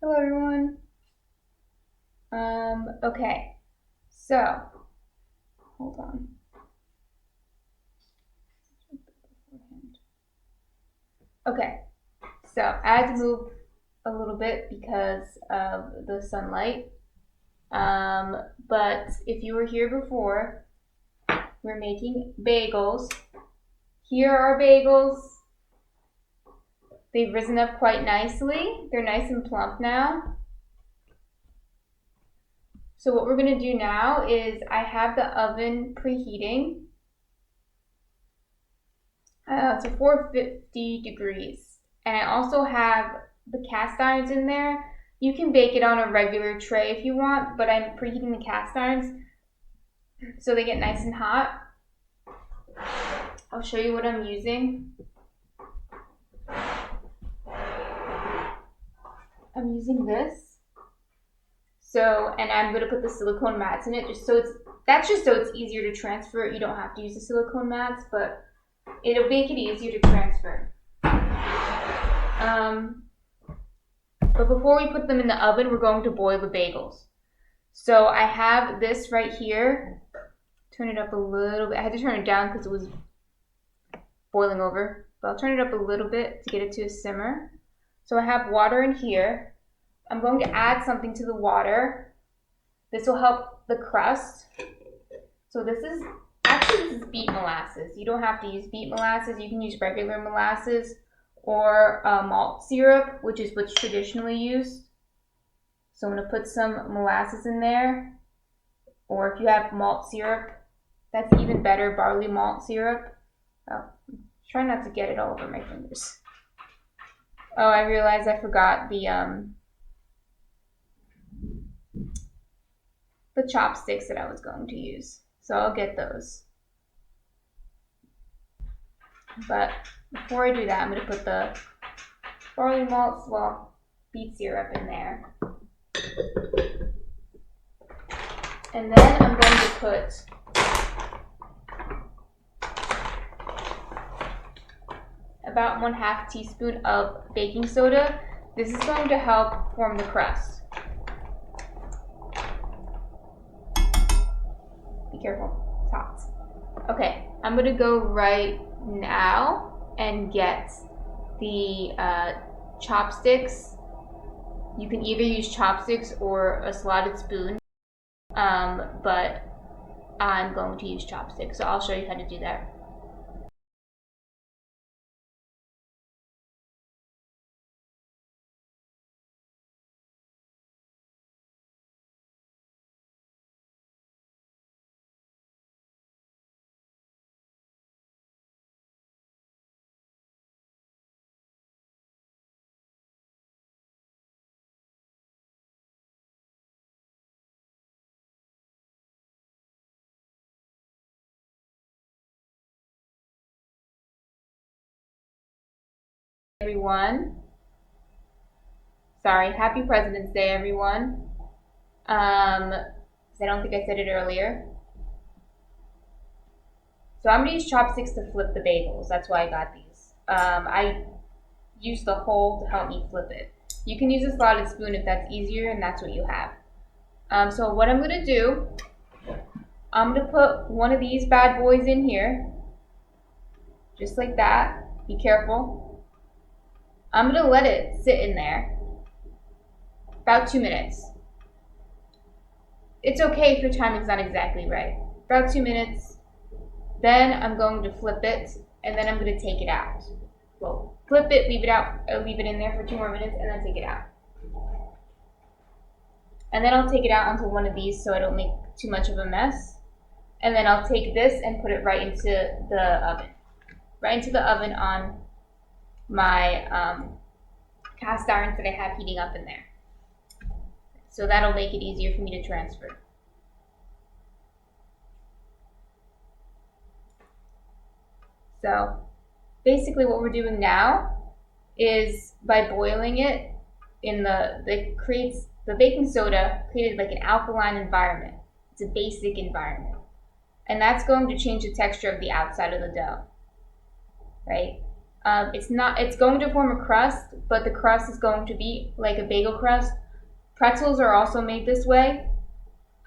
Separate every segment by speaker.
Speaker 1: Hello everyone. Okay, so hold on. Okay, so I had to move a little bit because of the sunlight. But if you were here before, we're making bagels. Here are bagels. They've risen up quite nicely. They're nice and plump now. So what we're gonna do now is I have the oven preheating to 450 degrees. And I also have the cast irons in there. You can bake it on a regular tray if you want, but I'm preheating the cast irons so they get nice and hot. I'll show you what I'm using. I'm using this. And I'm gonna put the silicone mats in it that's just so it's easier to transfer. You don't have to use the silicone mats, but it'll make it easier to transfer. But before we put them in the oven, we're going to boil the bagels. So I have this right here. Turn it up a little bit. I had to turn it down because it was boiling over. But I'll turn it up a little bit to get it to a simmer. So I have water in here. I'm going to add something to the water. This will help the crust. So this is beet molasses. You don't have to use beet molasses. You can use regular molasses or malt syrup, which is what's traditionally used. So I'm going to put some molasses in there. Or if you have malt syrup, that's even better, barley malt syrup. Oh, try not to get it all over my fingers. Oh, I realized I forgot the chopsticks that I was going to use. So I'll get those. But before I do that, I'm going to put the barley malt, beet syrup in there. And then I'm going to put about 1/2 teaspoon of baking soda. This is going to help form the crust. Be careful, it's hot. Okay, I'm gonna go right now and get the chopsticks. You can either use chopsticks or a slotted spoon, but I'm going to use chopsticks, so I'll show you how to do that. Everyone. Sorry, happy President's Day, everyone. I don't think I said it earlier. So I'm gonna use chopsticks to flip the bagels. That's why I got these. I use the hole to help me flip it. You can use a slotted spoon if that's easier and that's what you have. So what I'm gonna do, I'm gonna put one of these bad boys in here, just like that. Be careful. I'm gonna let it sit in there about 2 minutes. It's okay if your timing's not exactly right. About 2 minutes. Then I'm going to flip it, and then I'm going to take it out. Well, flip it, leave it in there for 2 more minutes, and then take it out. And then I'll take it out onto one of these so I don't make too much of a mess. And then I'll take this and put it right into the oven. Right into the oven on my cast irons that I have heating up in there. So that'll make it easier for me to transfer. So basically what we're doing now is by boiling it the baking soda created like an alkaline environment. It's a basic environment. And that's going to change the texture of the outside of the dough, right? It's going to form a crust, but the crust is going to be like a bagel crust. Pretzels are also made this way,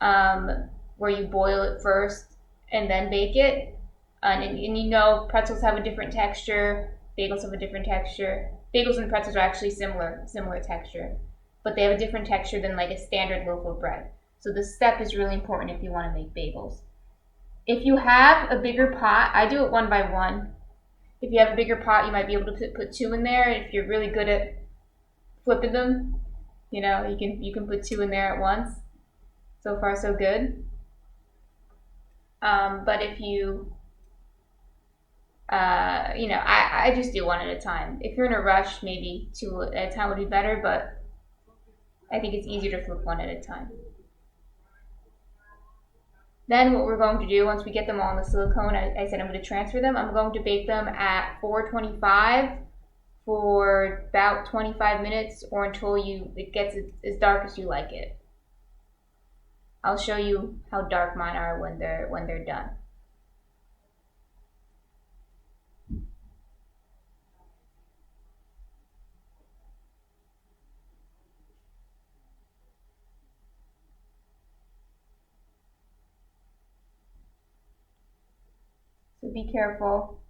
Speaker 1: where you boil it first and then bake it. And you know, pretzels have a different texture. Bagels have a different texture. Bagels and pretzels are actually similar texture, but they have a different texture than like a standard loaf of bread. So this step is really important if you want to make bagels. If you have a bigger pot, I do it one by one. If you have a bigger pot, you might be able to put two in there. If you're really good at flipping them, you know, you can put two in there at once. So far, so good. But if you, I just do one at a time. If you're in a rush, maybe two at a time would be better, but I think it's easier to flip one at a time. Then what we're going to do, once we get them all in the silicone, I said I'm going to transfer them. I'm going to bake them at 425 for about 25 minutes or until it gets as dark as you like it. I'll show you how dark mine are when they're done. So be careful.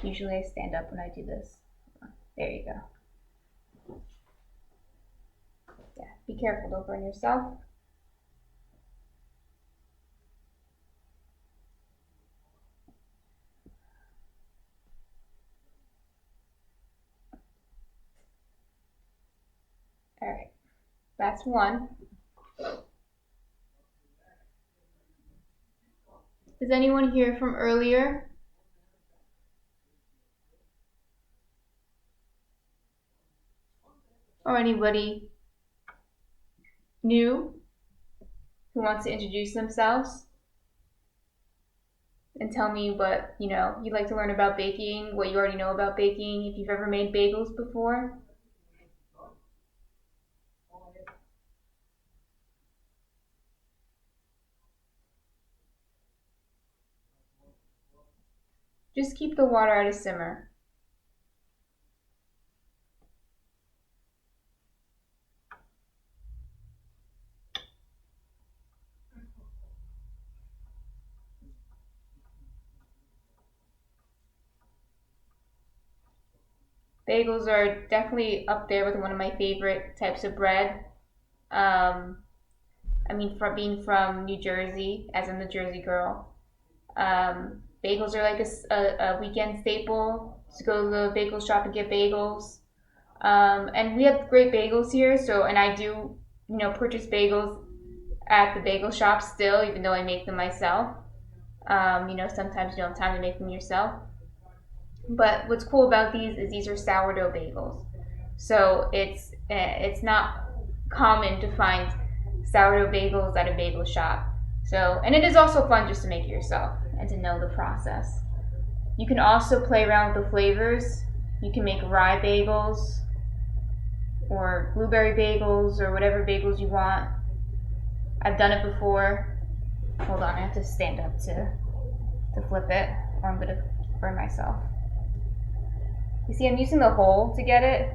Speaker 1: Usually I stand up when I do this. There you go. Yeah, be careful, don't burn yourself. Alright, that's one. Is anyone here from earlier? Or anybody new who wants to introduce themselves and tell me what, you'd like to learn about baking, what you already know about baking, if you've ever made bagels before? Just keep the water at a simmer. Bagels are definitely up there with one of my favorite types of bread. From being from New Jersey, as I'm a Jersey girl, bagels are like a weekend staple. Just go to the bagel shop and get bagels. And we have great bagels here, and I do, purchase bagels at the bagel shop still, even though I make them myself. Sometimes you don't have time to make them yourself. But what's cool about these are sourdough bagels. So it's not common to find sourdough bagels at a bagel shop. And it is also fun just to make it yourself and to know the process. You can also play around with the flavors. You can make rye bagels or blueberry bagels or whatever bagels you want. I've done it before. Hold on, I have to stand up to flip it or I'm gonna burn myself. You see, I'm using the hole to get it.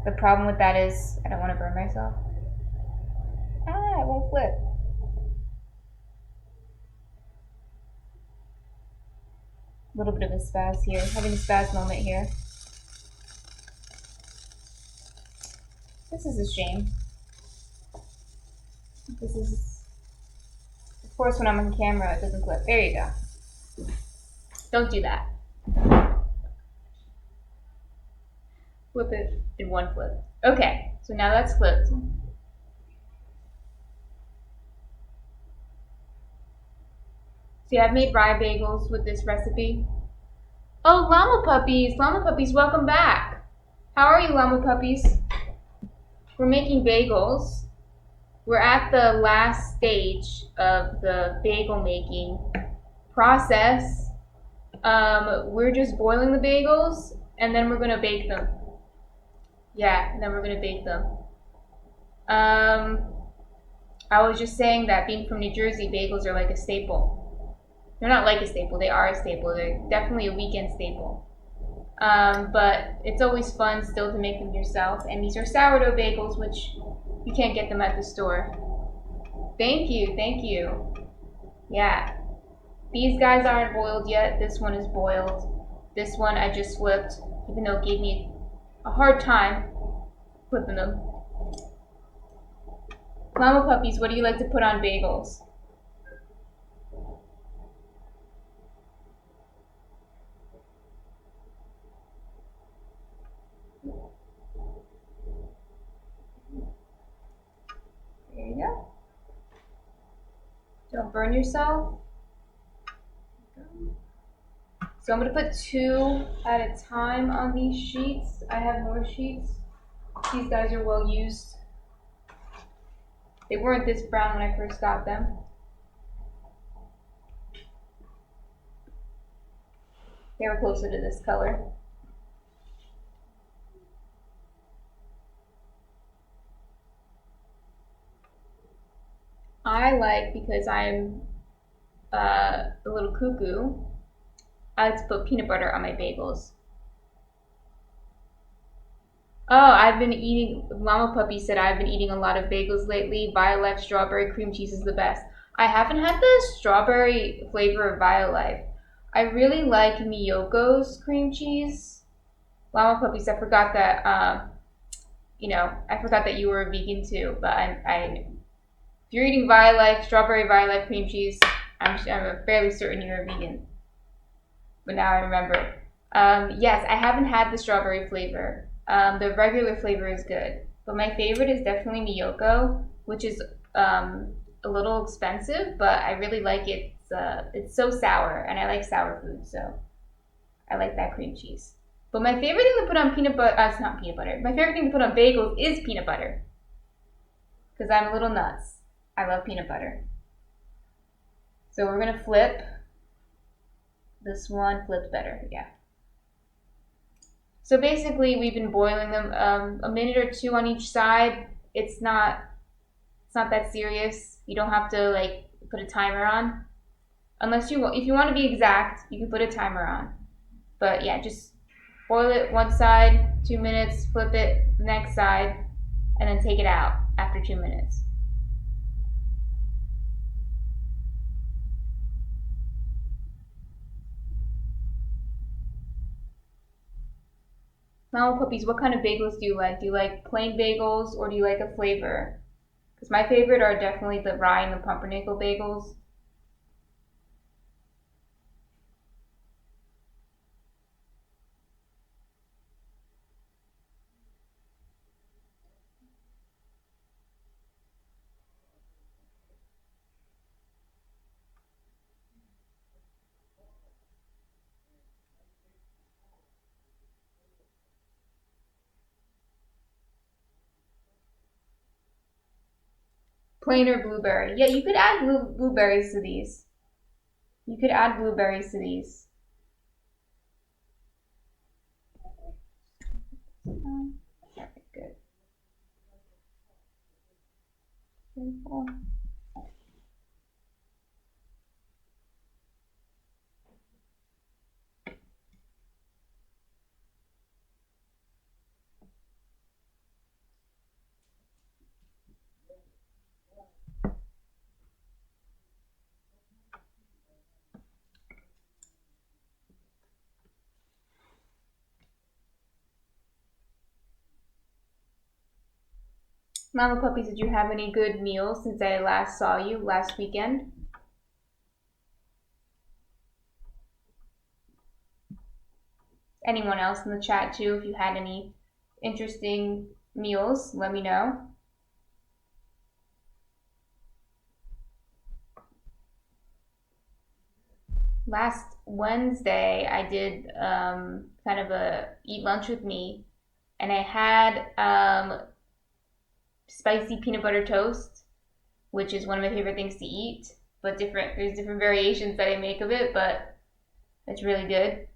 Speaker 1: The problem with that is I don't want to burn myself. It won't flip. A little bit of a spaz here. Having a spaz moment here. This is a shame. Of course, when I'm on camera, it doesn't flip. There you go. Don't do that. Flip it in one flip. Okay, so now that's flipped. See, I've made rye bagels with this recipe. Oh, llama puppies! Llama puppies, welcome back! How are you, llama puppies? We're making bagels. We're at the last stage of the bagel making process. We're just boiling the bagels, and then we're gonna bake them. Yeah, and then we're gonna bake them. I was just saying that being from New Jersey, bagels are like a staple. They're not like a staple, they are a staple. They're definitely a weekend staple. But it's always fun still to make them yourself. And these are sourdough bagels, which you can't get them at the store. Thank you, thank you. Yeah, these guys aren't boiled yet. This one is boiled. This one I just flipped, even though it gave me a hard time flipping them. Mama puppies, what do you like to put on bagels? There you go. Don't burn yourself. So I'm going to put 2 at a time on these sheets. I have more sheets. These guys are well used. They weren't this brown when I first got them. They were closer to this color. I like, because I'm a little cuckoo, I like to put peanut butter on my bagels. Oh, I've been eating, Mama Puppy said I've been eating a lot of bagels lately. Violife strawberry cream cheese is the best. I haven't had the strawberry flavor of Violife. I really like Miyoko's cream cheese. Mama Puppies, I forgot that, I forgot that you were a vegan too, but if you're eating Violife, strawberry Violife cream cheese, I'm fairly certain you're a vegan. But now I remember. Yes, I haven't had the strawberry flavor. The regular flavor is good, but my favorite is definitely Miyoko, which is a little expensive, but I really like it. It's so sour, and I like sour food, so I like that cream cheese. But my favorite thing to put on peanut butter, it's not peanut butter. My favorite thing to put on bagels is peanut butter, because I'm a little nuts. I love peanut butter. So we're gonna flip. This one flipped better, yeah. So basically, we've been boiling them a minute or 2 on each side. It's not that serious. You don't have to like put a timer on, unless if you want to be exact, you can put a timer on. But yeah, just boil it one side 2 minutes, flip it the next side, and then take it out after 2 minutes. Mama Puppies, what kind of bagels do you like? Do you like plain bagels or do you like a flavor? Because my favorite are definitely the rye and the pumpernickel bagels. Plain or blueberry? Yeah, you could add blueberries to these. You could add blueberries to these. Okay, good. Beautiful. Mama Puppies, did you have any good meals since I last saw you last weekend? Anyone else in the chat too, if you had any interesting meals, let me know. Last Wednesday, I did kind of a eat lunch with me, and I had spicy peanut butter toast, which is one of my favorite things to eat. But there's different variations that I make of it, but it's really good.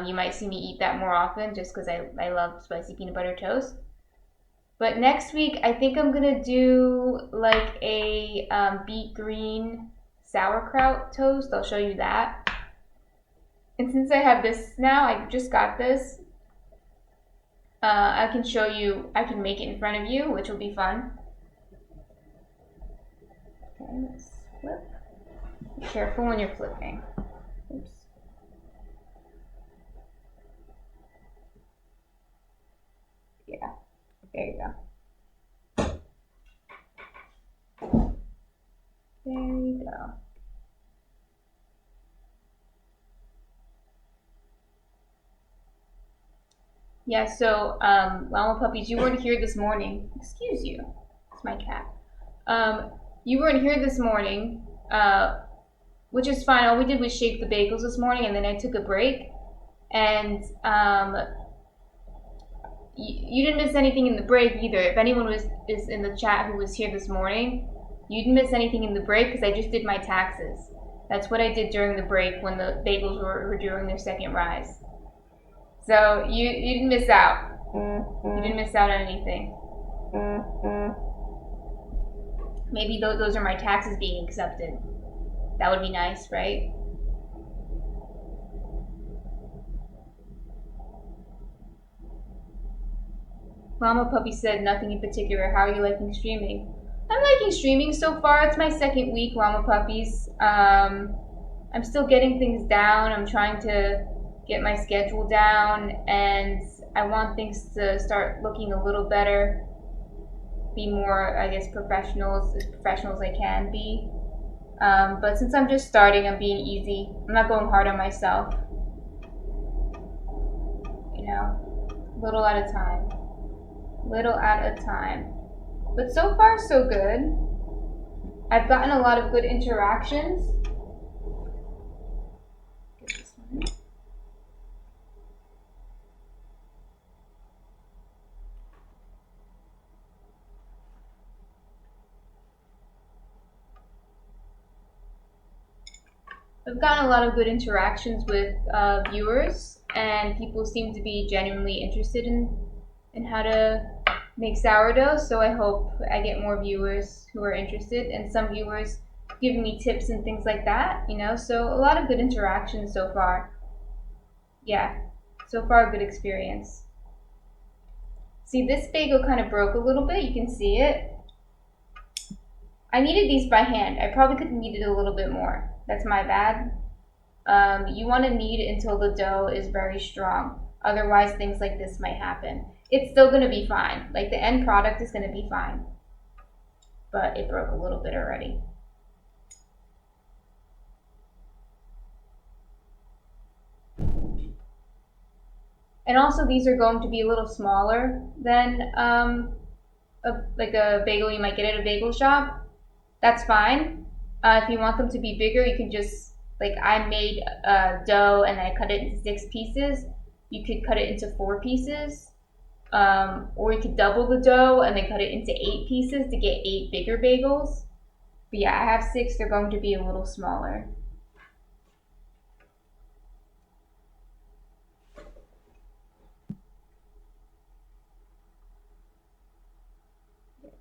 Speaker 1: You might see me eat that more often just because I love spicy peanut butter toast. But next week, I think I'm gonna do like a beet green sauerkraut toast. I'll show you that. And since I have this now, I just got this. I can show you, I can make it in front of you, which will be fun. Okay, let's flip. Be careful when you're flipping. Oops. Yeah, there you go. There you go. Yeah, so, Llama Puppies, you weren't here this morning. Excuse you. It's my cat. You weren't here this morning, which is fine. All we did was shake the bagels this morning, and then I took a break. And you didn't miss anything in the break either. If anyone is in the chat who was here this morning, you didn't miss anything in the break because I just did my taxes. That's what I did during the break when the bagels were doing their second rise. So you didn't miss out. You didn't miss out on anything. Maybe those are my taxes being accepted. That would be nice, right? Mama Puppy said nothing in particular. How are you liking streaming? I'm liking streaming so far. It's my second week, Llama Puppies. I'm still getting things down. I'm trying to get my schedule down, and I want things to start looking a little better. Be more, I guess, professional as I can be. But since I'm just starting, I'm being easy. I'm not going hard on myself. You know, little at a time. Little at a time. But so far, so good. I've gotten a lot of good interactions. Get this one. I've gotten a lot of good interactions with viewers, and people seem to be genuinely interested in how to make sourdough. So I hope I get more viewers who are interested, and some viewers giving me tips and things like that. You know, so a lot of good interactions so far. Yeah, so far a good experience. See, this bagel kind of broke a little bit. You can see it. I kneaded these by hand. I probably could have kneaded a little bit more. That's my bad. You want to knead until the dough is very strong. Otherwise, things like this might happen. It's still going to be fine. Like the end product is going to be fine. But it broke a little bit already. And also, these are going to be a little smaller than like a bagel you might get at a bagel shop. That's fine. If you want them to be bigger, you can just, like I made dough and I cut it into 6 pieces. You could cut it into 4 pieces. Or you could double the dough and then cut it into 8 pieces to get 8 bigger bagels. But yeah, I have 6. They're going to be a little smaller.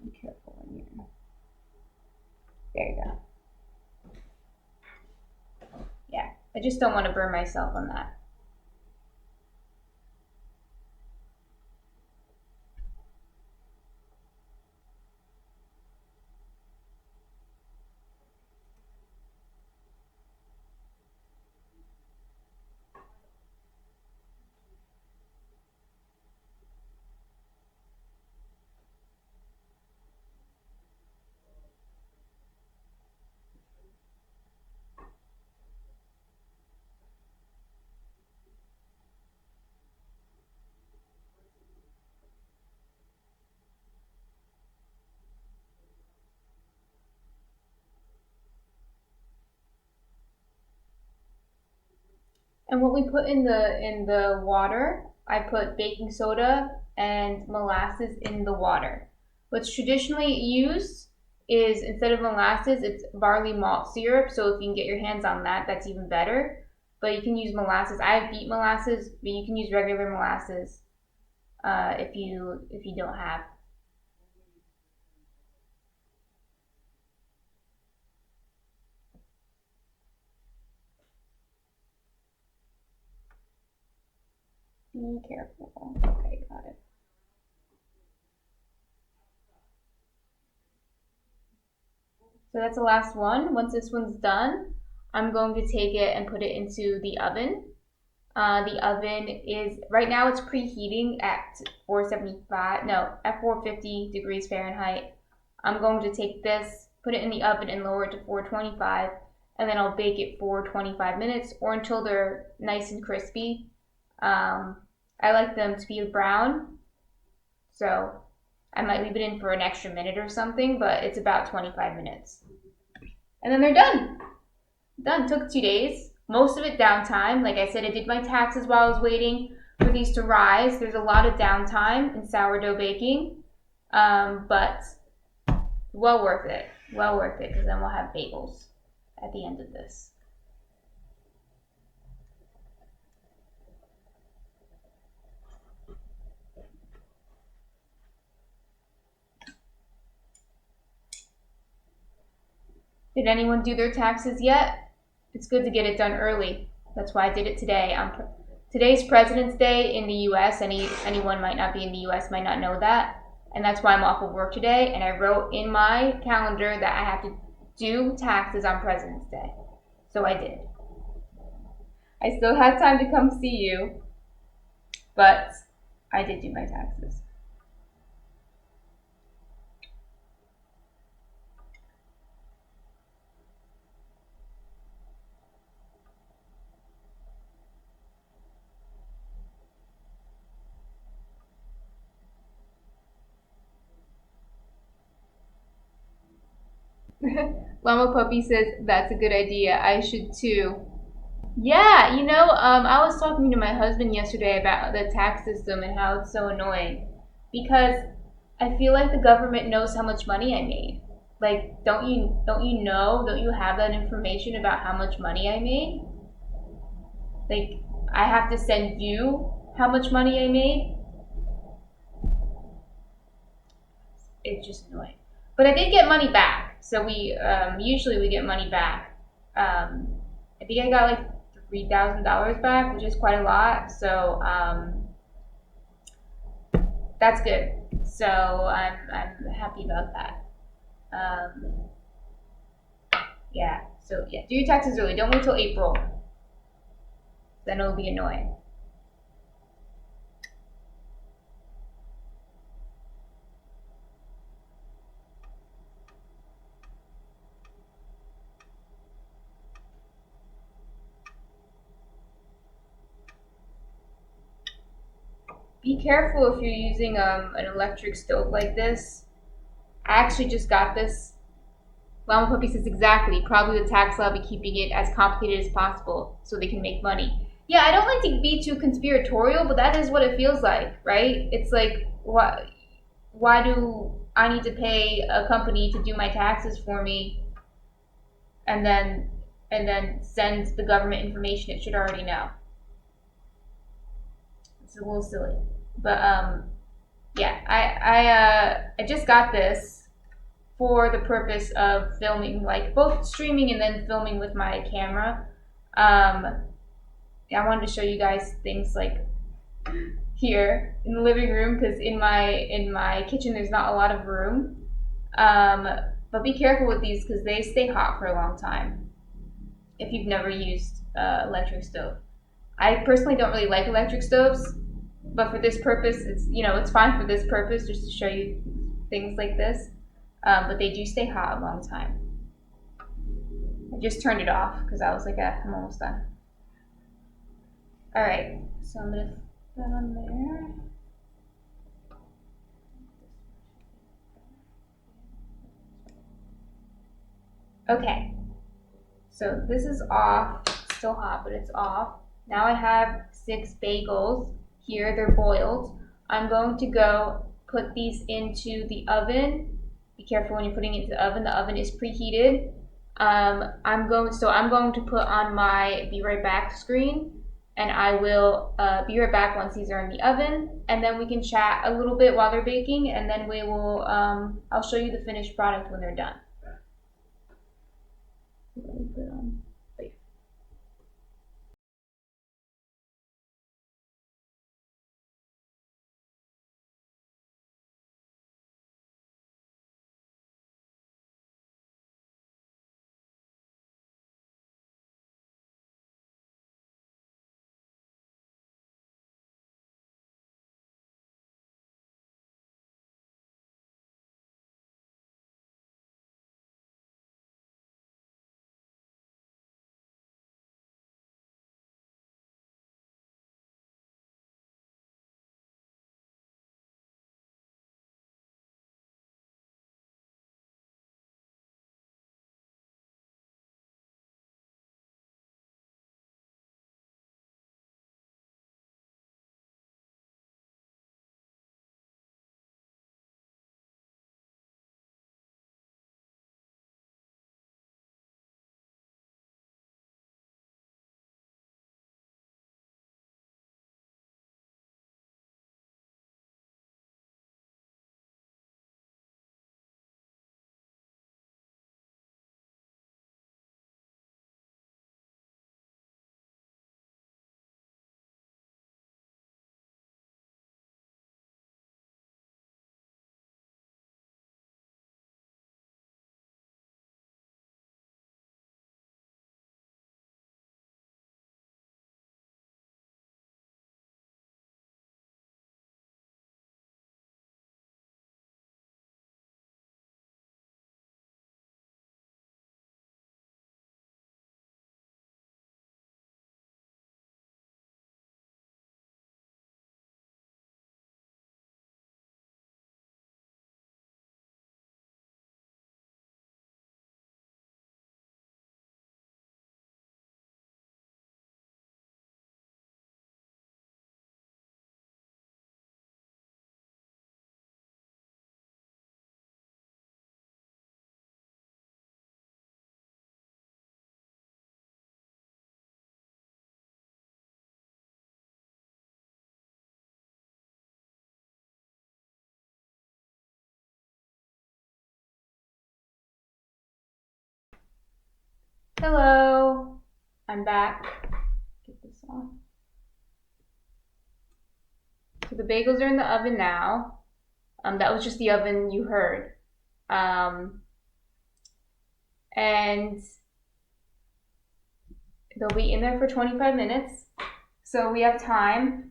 Speaker 1: Be careful when you're... There you go. Yeah, I just don't want to burn myself on that. And what we put in the water, I put baking soda and molasses in the water. What's traditionally used is, instead of molasses, it's barley malt syrup. So if you can get your hands on that, that's even better. But you can use molasses. I have beet molasses, but you can use regular molasses if you don't have. Be careful. Okay, got it. So that's the last one. Once this one's done, I'm going to take it and put it into the oven. The oven is, right now it's preheating at 475, no, at 450 degrees Fahrenheit. I'm going to take this, put it in the oven and lower it to 425, and then I'll bake it for 25 minutes or until they're nice and crispy. I like them to be brown, so I might leave it in for an extra minute or something, but it's about 25 minutes. And then they're done. Done. Took 2 days. Most of it downtime. Like I said, I did my taxes while I was waiting for these to rise. There's a lot of downtime in sourdough baking, but well worth it. Well worth it because then we'll have bagels at the end of this. Did anyone do their taxes yet? It's good to get it done early. That's why I did it today. Today's President's Day in the U.S. Anyone might not be in the U.S. might not know that, and that's why I'm off of work today. And I wrote in my calendar that I have to do taxes on President's Day, so I did. I still had time to come see you, but I did do my taxes. Llama Puppy says that's a good idea. I should too. Yeah, I was talking to my husband yesterday about the tax system and how it's so annoying because I feel like the government knows how much money I made. Like, don't you have that information about how much money I made? Like, I have to send you how much money I made. It's just annoying. But I did get money back. So we usually we get money back. I think I got like $3,000 back, which is quite a lot. So that's good. So I'm happy about that. Um, yeah. So yeah, do your taxes early. Don't wait till April. Then it'll be annoying. Be careful if you're using an electric stove like this. I actually just got this. Llama Puppy says exactly. Probably the tax lobby keeping it as complicated as possible so they can make money. Yeah, I don't like to be too conspiratorial, but that is what it feels like, right? It's like, why do I need to pay a company to do my taxes for me and then send the government information it should already know? It's a little silly. But yeah, I just got this for the purpose of filming, like both streaming and then filming with my camera. I wanted to show you guys things like here in the living room because in my kitchen there's not a lot of room. But be careful with these because they stay hot for a long time if you've never used electric stove. I personally don't really like electric stoves, but for this purpose, it's fine for this purpose just to show you things like this. But they do stay hot a long time. I just turned it off because I was like, I'm almost done. All right, so I'm gonna put that on there. Okay, so this is off. It's still hot, but it's off. Now I have 6 bagels here. They're boiled. I'm going to go put these into the oven. Be careful when you're putting it into the oven. The oven is preheated. I'm going to put on my be right back screen, and I will be right back once these are in the oven, and then we can chat a little bit while they're baking, and then we will I'll show you the finished product when they're done. Let me put on. Hello, I'm back. Get this on. So the bagels are in the oven now. That was just the oven you heard. And they'll be in there for 25 minutes. So we have time.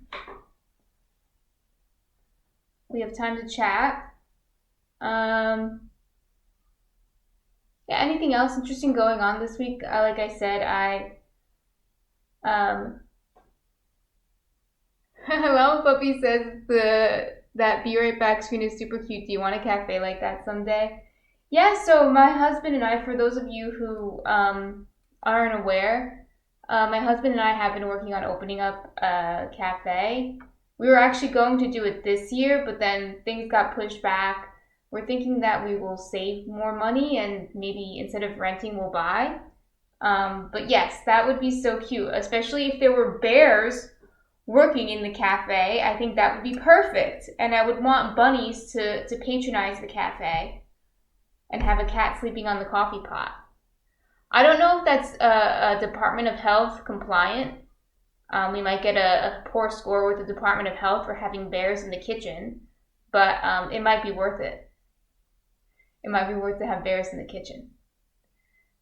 Speaker 1: We have time to chat. Yeah, anything else interesting going on this week? Like I said, Hello Puppy says that Be Right Back screen is super cute. Do you want a cafe like that someday? Yeah, so my husband and I, for those of you who aren't aware, my husband and I have been working on opening up a cafe. We were actually going to do it this year, but then things got pushed back. We're thinking that we will save more money and maybe instead of renting, we'll buy. But yes, that would be so cute, especially if there were bears working in the cafe. I think that would be perfect. And I would want bunnies to patronize the cafe and have a cat sleeping on the coffee pot. I don't know if that's a Department of Health compliant. We might get a poor score with the Department of Health for having bears in the kitchen, but it might be worth it. It might be worth to have bears in the kitchen.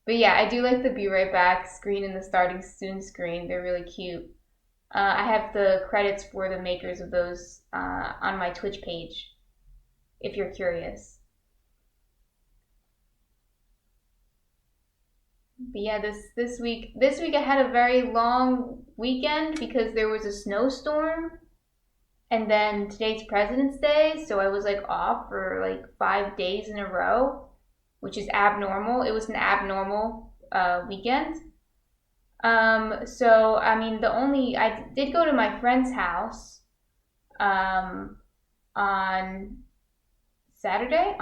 Speaker 1: But yeah, I do like the Be Right Back screen and the Starting Soon screen. They're really cute. I have the credits for the makers of those on my Twitch page, if you're curious. But yeah, this week I had a very long weekend because there was a snowstorm, and then today's President's Day, so I was like off for like 5 days in a row, which is abnormal. It was an abnormal weekend. So I mean, I did go to my friend's house on Saturday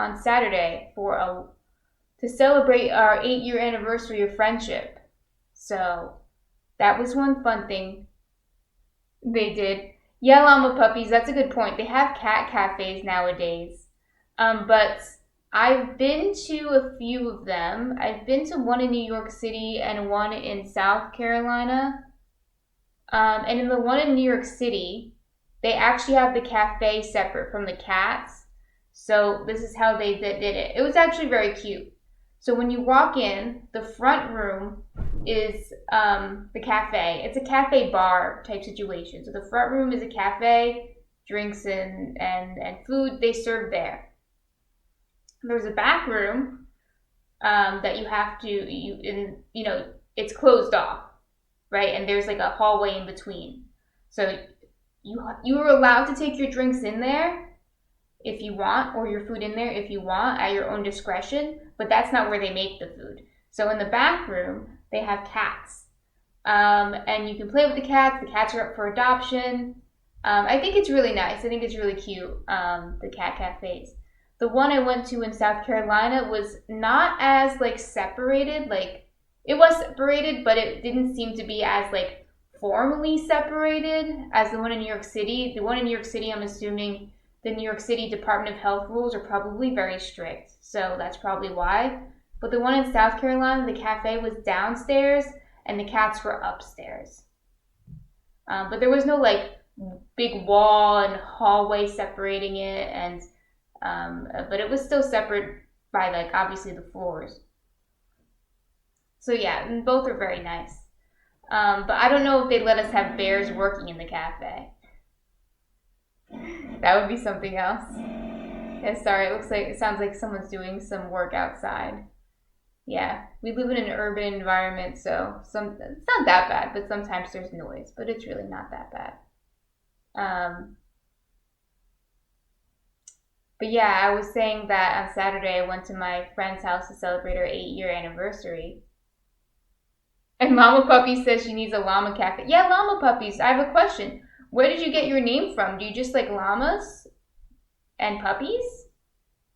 Speaker 1: to celebrate our 8-year anniversary of friendship. So that was one fun thing they did. Yeah, llama puppies. That's a good point. They have cat cafes nowadays, but I've been to a few of them. I've been to one in New York City and one in South Carolina. And in the one in New York City, they actually have the cafe separate from the cats. So this is how they did it. It was actually very cute. So when you walk in, the front room is the cafe. It's a cafe bar type situation. So the front room is a cafe, drinks and food they serve there. There's a back room that you have to it's closed off, right? And there's like a hallway in between. So you are allowed to take your drinks in there if you want, or your food in there if you want at your own discretion, but that's not where they make the food. So in the back room, they have cats. And you can play with the cats. The cats are up for adoption. I think it's really nice. I think it's really cute, the cat cafes. The one I went to in South Carolina was not as like separated. Like it was separated, but it didn't seem to be as like formally separated as the one in New York City. The one in New York City, I'm assuming the New York City Department of Health rules are probably very strict, so that's probably why. But the one in South Carolina, the cafe was downstairs and the cats were upstairs. But there was no like big wall and hallway separating it, and but it was still separate by like obviously the floors. So yeah, and both are very nice. But I don't know if they'd let us have bears working in the cafe. That would be something else. Yeah, sorry, it sounds like someone's doing some work outside. Yeah, we live in an urban environment, so it's not that bad, but sometimes there's noise, but it's really not that bad. But yeah, I was saying that on Saturday I went to my friend's house to celebrate our 8-year anniversary. And Mama Puppy says she needs a llama cafe. Yeah, llama puppies. I have a question. Where did you get your name from? Do you just like llamas and puppies?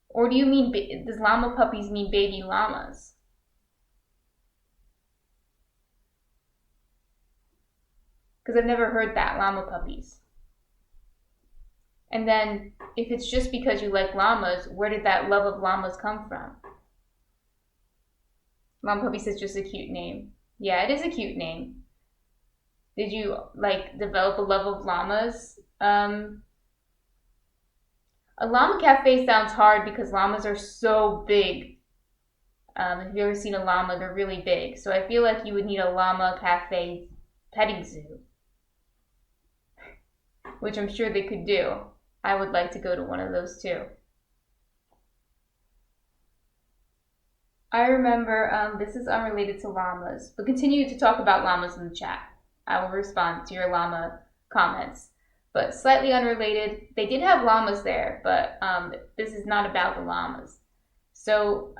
Speaker 1: Or do you mean, does llama puppies mean baby llamas? Because I've never heard that, llama puppies. And then, if it's just because you like llamas, where did that love of llamas come from? Mom Puppy says just a cute name. Yeah, it is a cute name. Did you like develop a love of llamas? A llama cafe sounds hard because llamas are so big. If you've ever seen a llama, they're really big. So I feel like you would need a llama cafe petting zoo, which I'm sure they could do. I would like to go to one of those too. I remember, this is unrelated to llamas, but continue to talk about llamas in the chat. I will respond to your llama comments. But slightly unrelated, they did have llamas there, but this is not about the llamas. So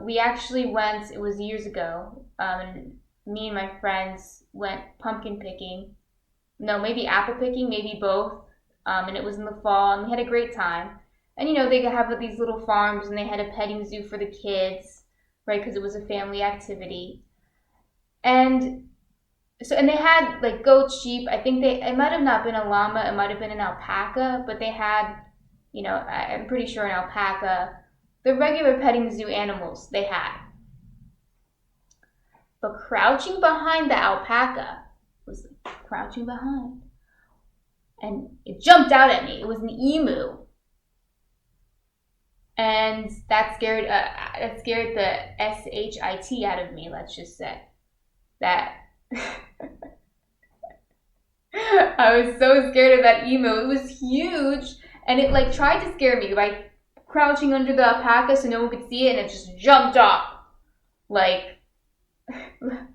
Speaker 1: we actually went, it was years ago, and me and my friends went pumpkin picking. No, maybe apple picking, maybe both. And it was in the fall, and we had a great time. And they have these little farms, and they had a petting zoo for the kids, right? Because it was a family activity. And they had like goats, sheep. I think it might have not been a llama, it might have been an alpaca, but they had, I'm pretty sure an alpaca. The regular petting zoo animals they had. But crouching behind the alpaca was crouching behind. And it jumped out at me. It was an emu. And that scared the shit out of me, let's just say. That I was so scared of that emu. It was huge, and it like tried to scare me by crouching under the alpaca so no one could see it, and it just jumped off. Like, and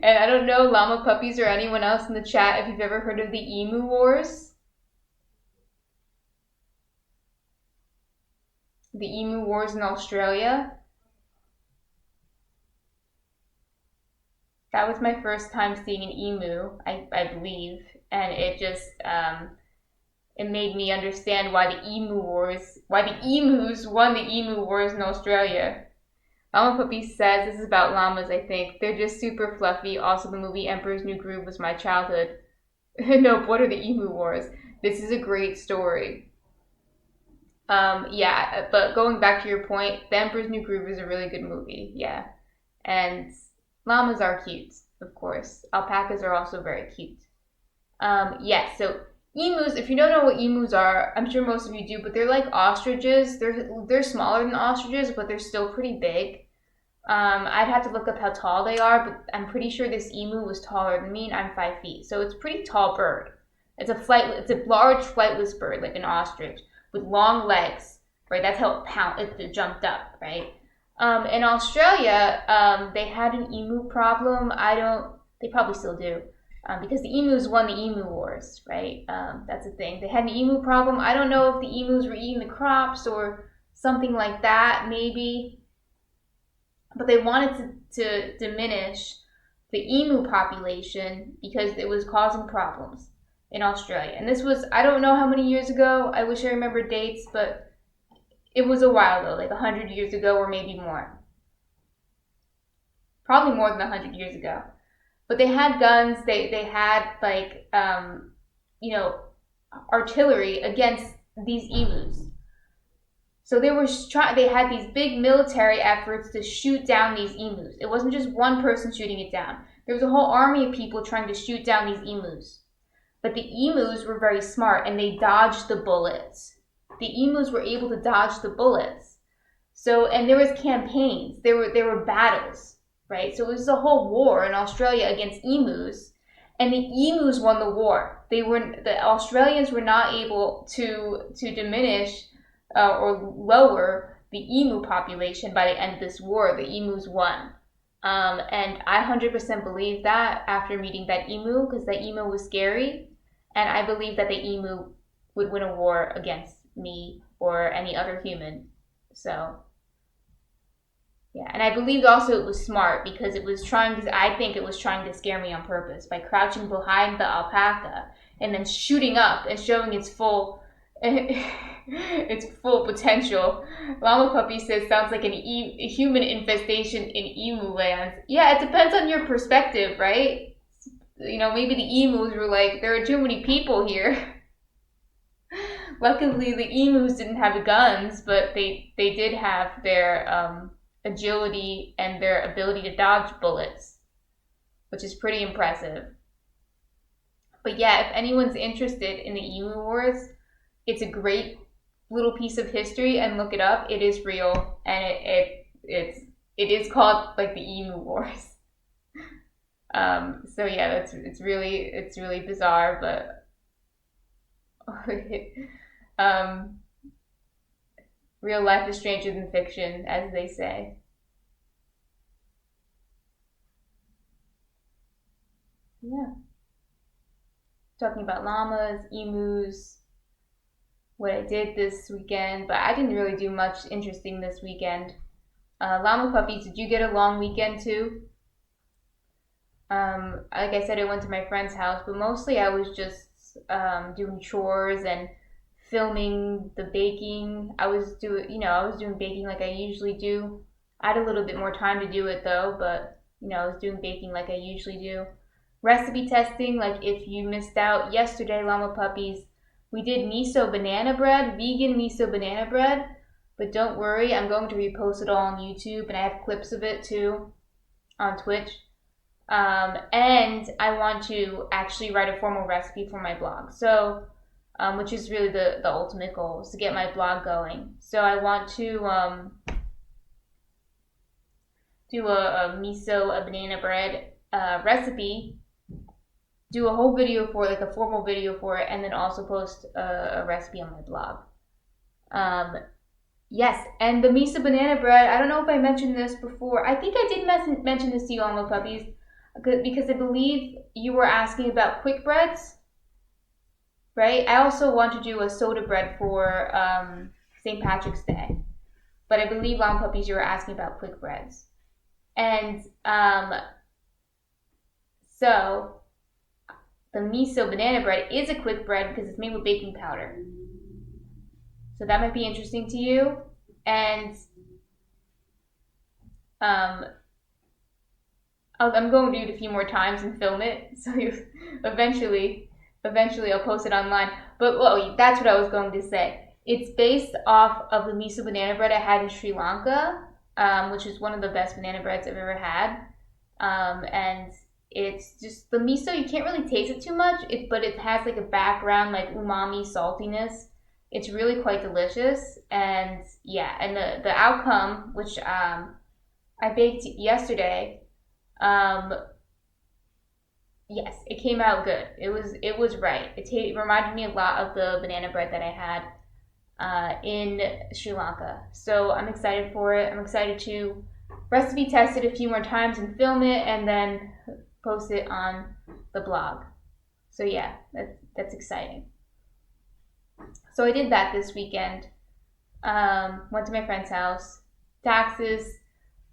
Speaker 1: I don't know, llama puppies or anyone else in the chat, if you've ever heard of the emu wars. The emu wars in Australia. That was my first time seeing an emu, I believe, and it just it made me understand why the emus won the emu wars in Australia. Llama Puppy says this is about llamas. I think they're just super fluffy. Also, the movie Emperor's New Groove was my childhood. Nope. What are the emu wars? This is a great story. Yeah, but going back to your point, The Emperor's New Groove is a really good movie. Yeah, and llamas are cute, of course. Alpacas are also very cute. Yeah, so emus, if you don't know what emus are, I'm sure most of you do, but they're like ostriches. They're smaller than ostriches, but they're still pretty big. I'd have to look up how tall they are, but I'm pretty sure this emu was taller than me, and I'm 5 feet. So it's a pretty tall bird. It's a large flightless bird, like an ostrich, with long legs, right? That's how it jumped up, right? In Australia, they had an emu problem. They probably still do, because the emus won the emu wars, right? That's the thing. They had an emu problem. I don't know if the emus were eating the crops or something like that, maybe. But they wanted to diminish the emu population because it was causing problems in Australia. And this was, I don't know how many years ago. I wish I remembered dates, but it was a while ago, like 100 years ago or maybe more. Probably more than 100 years ago. But they had guns, they had like, artillery against these emus. So they had these big military efforts to shoot down these emus. It wasn't just one person shooting it down. There was a whole army of people trying to shoot down these emus. But the emus were very smart and they dodged the bullets. The emus were able to dodge the bullets. So, and there was campaigns. There were battles, right? So it was a whole war in Australia against emus, and the emus won the war. The Australians were not able to diminish or lower the emu population by the end of this war. The emus won. And I 100% believe that after meeting that emu, because that emu was scary. And I believe that the emu would win a war against me or any other human. So, yeah. And I believed also it was smart because I think it was trying to scare me on purpose by crouching behind the alpaca and then shooting up and showing its full potential. Llama Puppy says sounds like a human infestation in emu lands. Yeah, it depends on your perspective, right? Maybe the emus were like, there are too many people here. Luckily, the emus didn't have guns, but they did have their agility and their ability to dodge bullets, which is pretty impressive. But yeah, if anyone's interested in the Emu Wars, it's a great little piece of history, and look it up. It is real, and it is called like the Emu Wars. So yeah, it's really bizarre, but real life is stranger than fiction, as they say. Yeah, talking about llamas, emus, what I did this weekend, but I didn't really do much interesting this weekend. Llama puppies, did you get a long weekend too? Like I said, I went to my friend's house, but mostly I was just doing chores and filming the baking. I was doing baking like I usually do. I had a little bit more time to do it though, but I was doing baking like I usually do. Recipe testing, like if you missed out yesterday, llama puppies, we did miso banana bread, vegan miso banana bread. But don't worry, I'm going to repost it all on YouTube, and I have clips of it too on Twitch. And I want to actually write a formal recipe for my blog. So, which is really the ultimate goal, is to get my blog going. So I want to do a miso, a banana bread recipe, do a whole video for it, like a formal video for it, and then also post a recipe on my blog. Yes, and the miso banana bread, I don't know if I mentioned this before. I think I did mention this to you, Alma Puppies, because I believe you were asking about quick breads, right? I also want to do a soda bread for St. Patrick's Day. But I believe, Alma Puppies, you were asking about quick breads. And so the miso banana bread is a quick bread because it's made with baking powder. So that might be interesting to you. And I'm going to do it a few more times and film it. So eventually I'll post it online. But that's what I was going to say. It's based off of the miso banana bread I had in Sri Lanka, which is one of the best banana breads I've ever had. And it's just the miso, you can't really taste it too much, but it has like a background like umami saltiness. It's really quite delicious, and yeah, and the outcome, which I baked yesterday, yes, it came out good. It was right. It reminded me a lot of the banana bread that I had in Sri Lanka. So I'm excited for it. I'm excited to recipe test it a few more times and film it, and then post it on the blog. So yeah, that's exciting. So I did that this weekend. Went to my friend's house, taxes,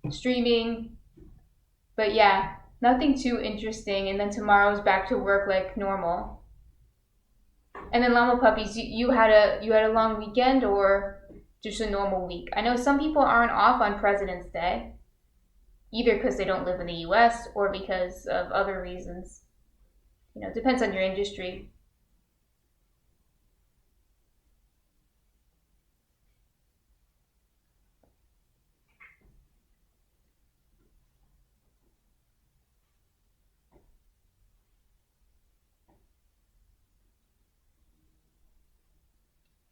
Speaker 1: streaming, but yeah, nothing too interesting. And then tomorrow's back to work like normal. And then llama puppies, you had a long weekend or just a normal week? I know some people aren't off on President's Day, either because they don't live in the U.S. or because of other reasons. It depends on your industry.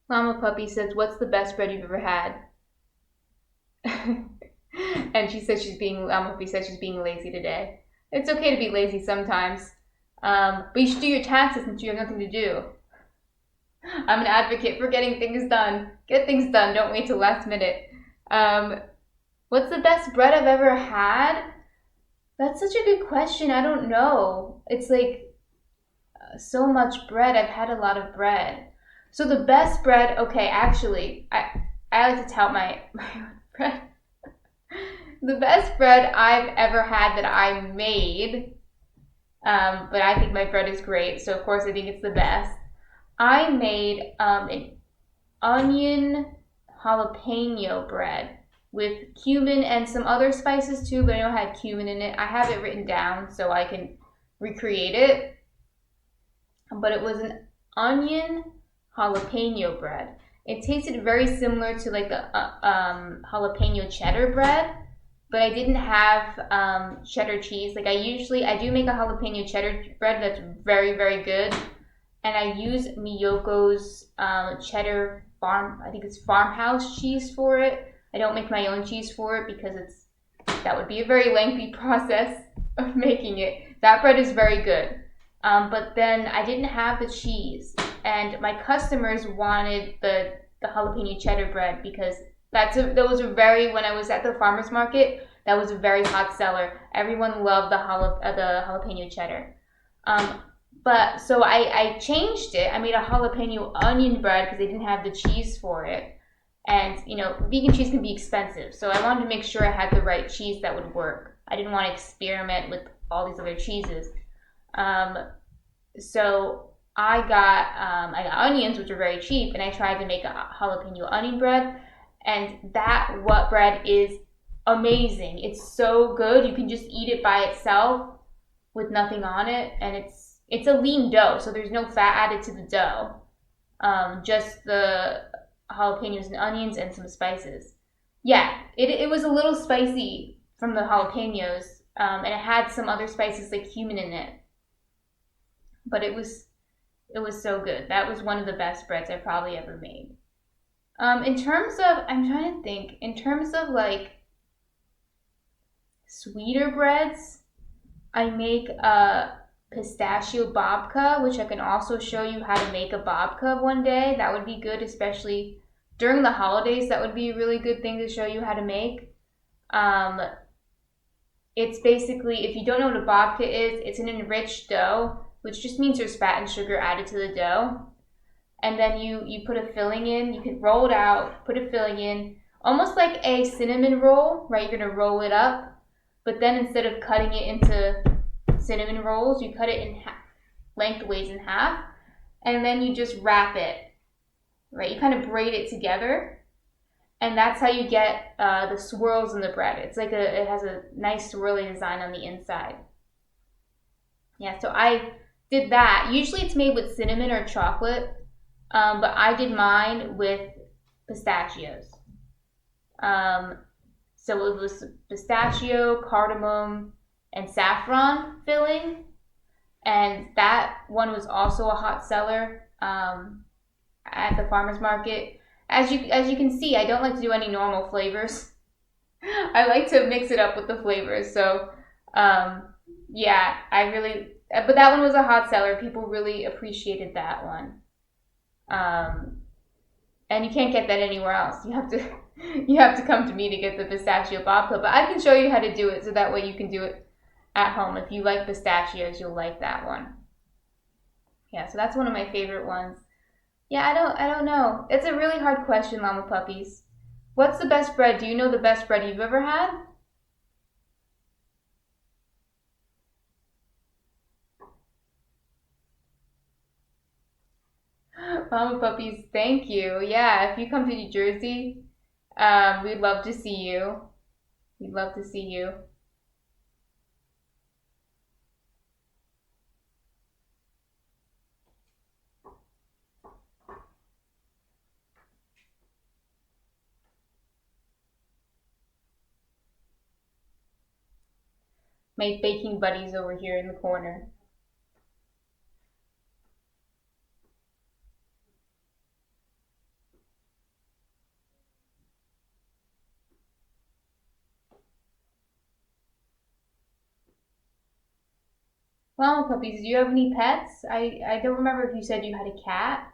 Speaker 1: Llama Puppy says, "What's the best bread you've ever had?" And Llama Puppy says she's being lazy today. It's okay to be lazy sometimes. But you should do your taxes since you have nothing to do. I'm an advocate for getting things done. Get things done. Don't wait till last minute. What's the best bread I've ever had? That's such a good question. I don't know. It's like so much bread. I've had a lot of bread. So the best bread, okay, actually, I like to tout my bread. The best bread I've ever had that I made, but I think my bread is great, so of course I think it's the best. I made an onion jalapeno bread with cumin and some other spices too, but I know it had cumin in it. I have it written down so I can recreate it. But it was an onion jalapeno bread. It tasted very similar to like the jalapeno cheddar bread, but I didn't have cheddar cheese. Like I do make a jalapeno cheddar bread that's very, very good. And I use Miyoko's cheddar farm, I think it's farmhouse cheese for it. I don't make my own cheese for it because that would be a very lengthy process of making it. That bread is very good. But then I didn't have the cheese, and my customers wanted the jalapeno cheddar bread because that was a very, when I was at the farmers market, that was a very hot seller. Everyone loved the jalapeno cheddar. But so I changed it. I made a jalapeno onion bread because they didn't have the cheese for it. And, vegan cheese can be expensive. So I wanted to make sure I had the right cheese that would work. I didn't want to experiment with all these other cheeses. So I got onions, which are very cheap, and I tried to make a jalapeno onion bread. And that what bread is amazing. It's so good. You can just eat it by itself with nothing on it, and it's a lean dough, so there's no fat added to the dough. Just the jalapenos and onions and some spices. Yeah, it was a little spicy from the jalapenos, and it had some other spices like cumin in it. But it was so good. That was one of the best breads I probably ever made. In terms of, I'm trying to think, in terms of like sweeter breads, I make a pistachio babka, which I can also show you how to make a babka one day. That would be good, especially during the holidays. That would be a really good thing to show you how to make. It's basically, if you don't know what a babka is, it's an enriched dough, which just means there's fat and sugar added to the dough. And then you put a filling in. You can roll it out, put a filling in, almost like a cinnamon roll, right? You're gonna roll it up, but then instead of cutting it into cinnamon rolls, you cut it in half, lengthways in half, and then you just wrap it, right? You kind of braid it together, and that's how you get the swirls in the bread. It's like it has a nice swirly design on the inside. Yeah, so I did that. Usually it's made with cinnamon or chocolate, but I did mine with pistachios. So it was pistachio, cardamom, and saffron filling, and that one was also a hot seller at the farmers market. As you can see, I don't like to do any normal flavors. I like to mix it up with the flavors. So yeah, but that one was a hot seller. People really appreciated that one. And you can't get that anywhere else. You have to come to me to get the pistachio babka. But I can show you how to do it, so that way you can do it at home. If you like pistachios, you'll like that one. Yeah, so that's one of my favorite ones. Yeah, I don't know. It's a really hard question, Llama Puppies. What's the best bread? Do you know the best bread you've ever had? Llama Puppies, thank you. Yeah, if you come to New Jersey, we'd love to see you. We'd love to see you. My baking buddies over here in the corner. Llama Puppies, do you have any pets? I don't remember if you said you had a cat.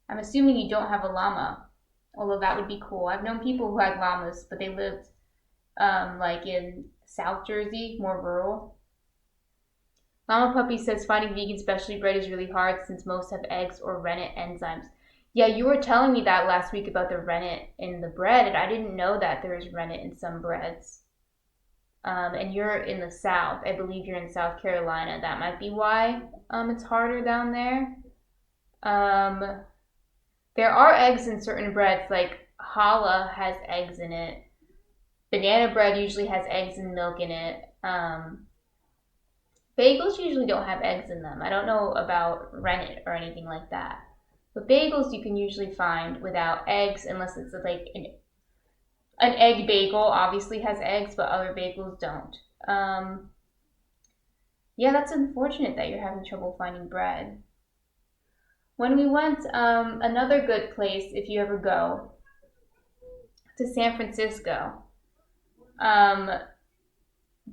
Speaker 1: I'm assuming you don't have a llama, although that would be cool. I've known people who had llamas, but they lived like in South Jersey, more rural. Llama Puppy says finding vegan specialty bread is really hard since most have eggs or rennet enzymes. Yeah, you were telling me that last week about the rennet in the bread, and I didn't know that there is rennet in some breads. And you're in the South. I believe you're in South Carolina. That might be why it's harder down there. There are eggs in certain breads, like challah has eggs in it. Banana bread usually has eggs and milk in it. Bagels usually don't have eggs in them. I don't know about rennet or anything like that. But bagels you can usually find without eggs unless it's like An egg bagel obviously has eggs, but other bagels don't. Um, yeah, that's unfortunate that you're having trouble finding bread. When we went, another good place, if you ever go to San Francisco, um,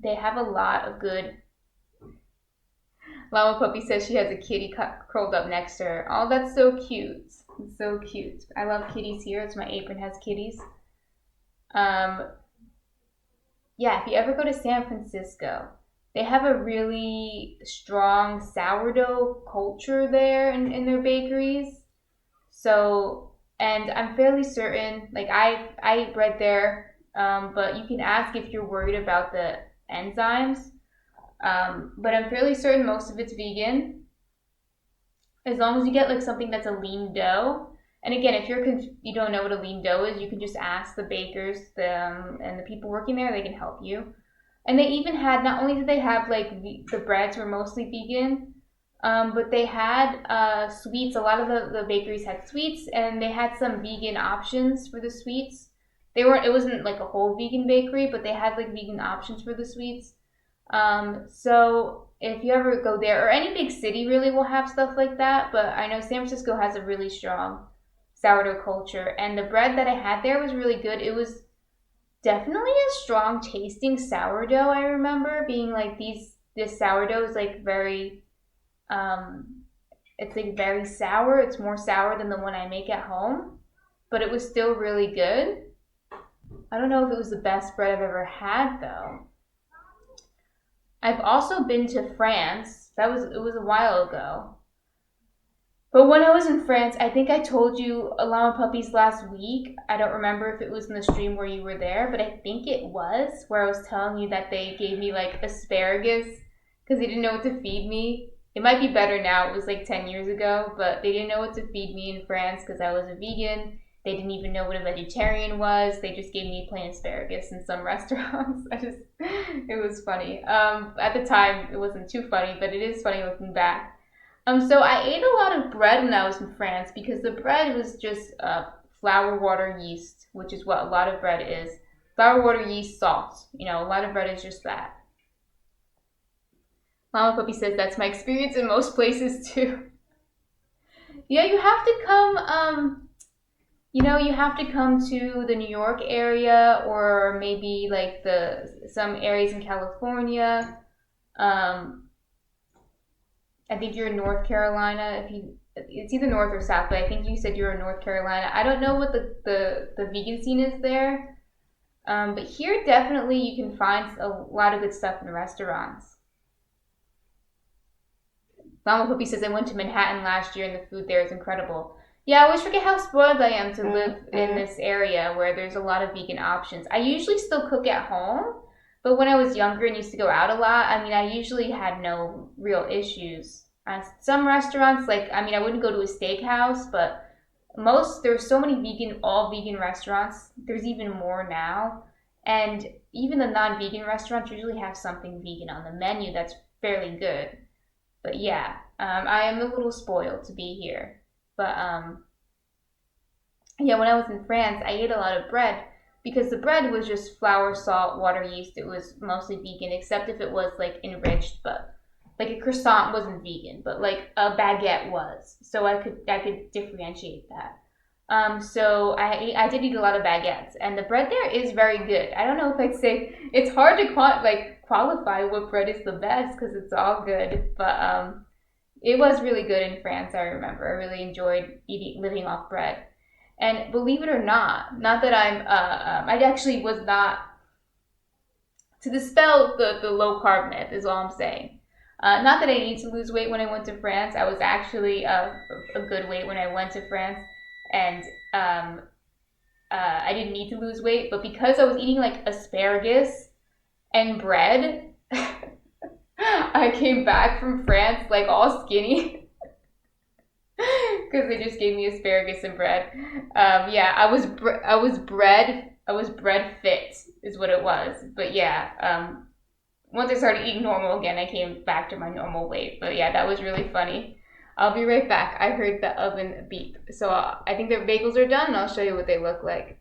Speaker 1: they have a lot of good. Llama Puppy says she has a kitty curled up next to her. Oh, that's so cute. It's so cute. I love kitties here. It's my apron has kitties. Um, yeah, if you ever go to San Francisco, they have a really strong sourdough culture there in their bakeries. So, and I'm fairly certain, like I eat bread there, but you can ask if you're worried about the enzymes. But I'm fairly certain most of it's vegan, as long as you get like something that's a lean dough. And again, if you don't know what a lean dough is, you can just ask the bakers, and the people working there. They can help you. And they even had, not only did they have like the breads were mostly vegan, but they had sweets. A lot of the bakeries had sweets, and they had some vegan options for the sweets. They weren't. It wasn't like a whole vegan bakery, but they had like vegan options for the sweets. So if you ever go there, or any big city really will have stuff like that, but I know San Francisco has a really strong sourdough culture, and the bread that I had there was really good. It was definitely a strong tasting sourdough. I remember being like this sourdough is like very it's like very sour. It's more sour than the one I make at home, but it was still really good. I don't know if it was the best bread I've ever had though. I've also been to France. It was a while ago. But when I was in France, I think I told you Llama Puppies last week. I don't remember if it was in the stream where you were there, but I think it was, where I was telling you that they gave me like asparagus because they didn't know what to feed me. It might be better now. It was like 10 years ago, but they didn't know what to feed me in France because I was a vegan. They didn't even know what a vegetarian was. They just gave me plain asparagus in some restaurants. It was funny. At the time, it wasn't too funny, but it is funny looking back. So I ate a lot of bread when I was in France because the bread was just flour, water, yeast, which is what a lot of bread is. Flour, water, yeast, salt. You know, a lot of bread is just that. Mama Puppy says that's my experience in most places too. Yeah, you have to come. You have to come to the New York area or maybe like the some areas in California. Um, I think you're in North Carolina. If you, it's either North or South, but I think you said you're in North Carolina. I don't know what the vegan scene is there, but here definitely you can find a lot of good stuff in restaurants. Mama Puppy says I went to Manhattan last year and the food there is incredible. Yeah, I always forget how spoiled I am to live in this area where there's a lot of vegan options. I usually still cook at home, but when I was younger and used to go out a lot, I mean, I usually had no real issues. Some restaurants, like, I mean, I wouldn't go to a steakhouse, but there's so many all vegan restaurants. There's even more now. And even the non-vegan restaurants usually have something vegan on the menu that's fairly good. But yeah, I am a little spoiled to be here. But yeah, when I was in France, I ate a lot of bread because the bread was just flour, salt, water, yeast. It was mostly vegan, except if it was like enriched. But like a croissant wasn't vegan, but like a baguette was. So I could differentiate that. So I did eat a lot of baguettes, and the bread there is very good. I don't know if I'd say it's hard to qualify what bread is the best because it's all good, but it was really good in France. I remember I really enjoyed living off bread, and believe it or not that I actually was not to dispel the low carb myth is all I'm saying. Not that I need to lose weight when I went to France. I was actually a good weight when I went to France, and I didn't need to lose weight. But because I was eating like asparagus and bread, I came back from France like all skinny because they just gave me asparagus and bread. Yeah, I was bread fit is what it was. But yeah, once I started eating normal again, I came back to my normal weight. But yeah, that was really funny. I'll be right back. I heard the oven beep. So I think the bagels are done, and I'll show you what they look like.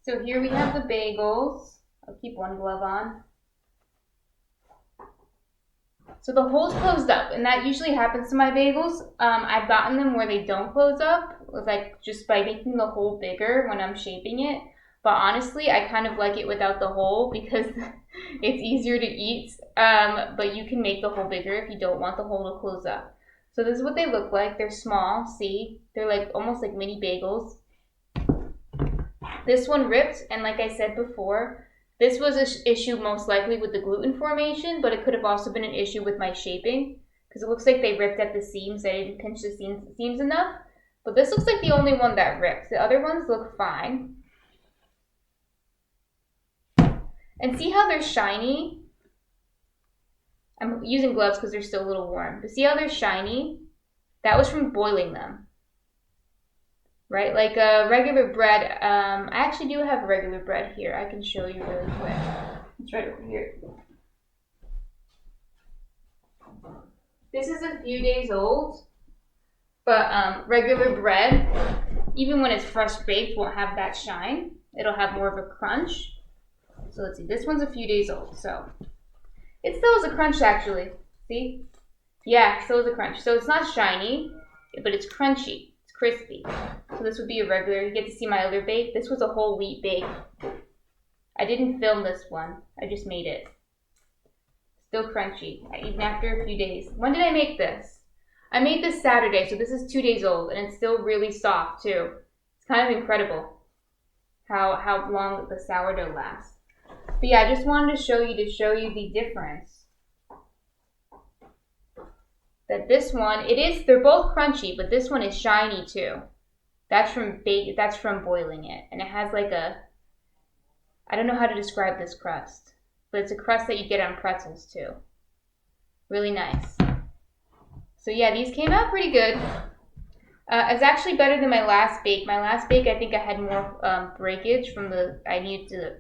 Speaker 1: So here we have the bagels. I'll keep one glove on. So the hole's closed up, and that usually happens to my bagels. I've gotten them where they don't close up, like just by making the hole bigger when I'm shaping it. But honestly, I kind of like it without the hole because it's easier to eat. But you can make the hole bigger if you don't want the hole to close up. So this is what they look like. They're small, see? They're like almost like mini bagels. This one ripped, and like I said before, this was an issue most likely with the gluten formation, but it could have also been an issue with my shaping because it looks like they ripped at the seams. I didn't pinch the seams enough, but this looks like the only one that ripped. The other ones look fine. And see how they're shiny? I'm using gloves because they're still a little warm, but see how they're shiny? That was from boiling them. Right, like regular bread. I actually do have regular bread here. I can show you really quick. It's right over here. This is a few days old, but regular bread, even when it's fresh baked, won't have that shine. It'll have more of a crunch. So let's see. This one's a few days old, so it still has a crunch actually. See? Yeah, still has a crunch. So it's not shiny, but it's crunchy. Crispy. So this would be a regular. You get to see my other bake. This was a whole wheat bake. I didn't film this one. I just made it. Still crunchy, even after a few days. When did I make this? I made this Saturday, so this is 2 days old, and it's still really soft too. It's kind of incredible how long the sourdough lasts. But yeah, I just wanted to show you the difference. That this one, they're both crunchy, but this one is shiny too. That's from boiling it. And it has like I don't know how to describe this crust, but it's a crust that you get on pretzels too. Really nice. So yeah, these came out pretty good. It's actually better than my last bake. My last bake, I think I had more breakage I needed to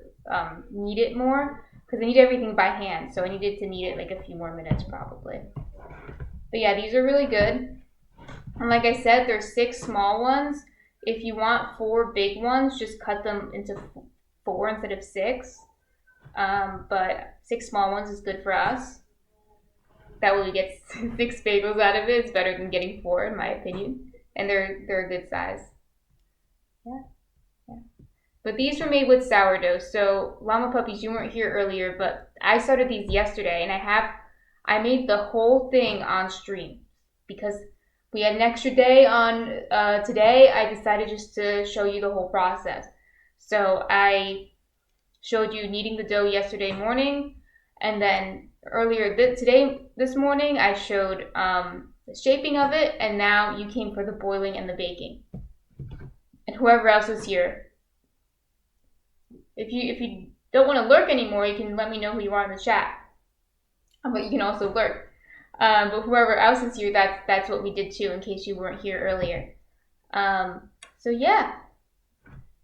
Speaker 1: knead it more because I knead everything by hand. So I needed to knead it like a few more minutes probably. But yeah, these are really good. And like I said, there's 6 small ones. If you want 4 big ones, just cut them into 4 instead of 6. But 6 small ones is good for us. That way we get 6 bagels out of it. It's better than getting 4 in my opinion. And they're a good size. Yeah. But these were made with sourdough. So Llama Puppies, you weren't here earlier, but I started these yesterday and I made the whole thing on stream because we had an extra day on today. I decided just to show you the whole process. So I showed you kneading the dough yesterday morning, and then earlier this morning, I showed the shaping of it, and now you came for the boiling and the baking. And whoever else is here, if you don't want to lurk anymore, you can let me know who you are in the chat. But you can also lurk. But whoever else is here, that's what we did too, in case you weren't here earlier. So yeah,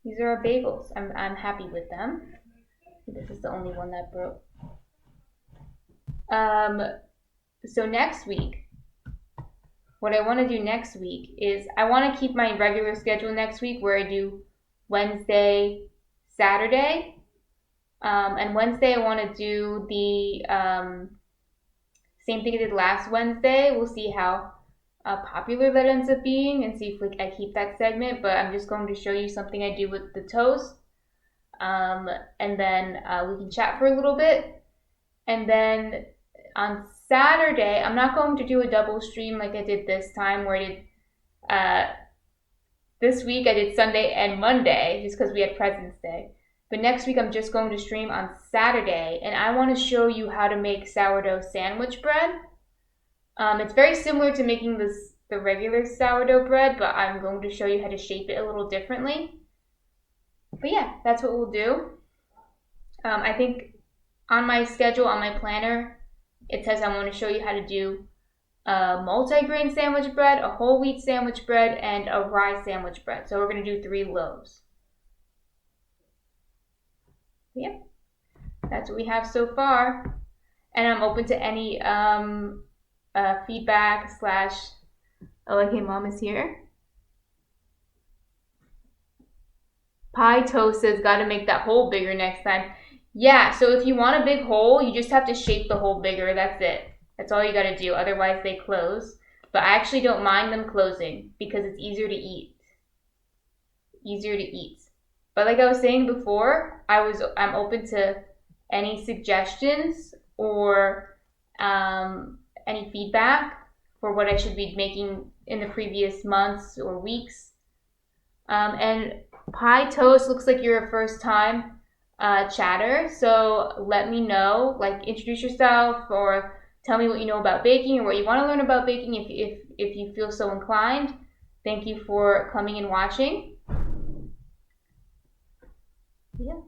Speaker 1: these are our bagels. I'm happy with them. This is the only one that broke. So next week, what I want to do next week is I want to keep my regular schedule next week where I do Wednesday, Saturday, and Wednesday I want to do the same thing I did last Wednesday. We'll see how popular that ends up being and see if I keep that segment. But I'm just going to show you something I do with the toast. And then we can chat for a little bit. And then on Saturday, I'm not going to do a double stream like I did this time where I did, this week I did Sunday and Monday just because we had President's Day. But next week I'm just going to stream on Saturday, and I want to show you how to make sourdough sandwich bread. It's very similar to making the regular sourdough bread, but I'm going to show you how to shape it a little differently. But yeah, that's what we'll do. I think on my schedule, on my planner, it says I want to show you how to do a multi-grain sandwich bread, a whole wheat sandwich bread, and a rye sandwich bread. So we're going to do 3 loaves. Yep, that's what we have so far. And I'm open to any feedback / oh, okay, Mom is here. Pie Toast says, gotta make that hole bigger next time. Yeah, so if you want a big hole, you just have to shape the hole bigger. That's it. That's all you gotta do. Otherwise, they close. But I actually don't mind them closing because it's easier to eat. Easier to eat. But like I was saying before, I'm open to any suggestions or any feedback for what I should be making in the previous months or weeks. And Pie Toast looks like you're a first time chatter, so let me know. Like, introduce yourself or tell me what you know about baking or what you want to learn about baking if you feel so inclined. Thank you for coming and watching. Yeah.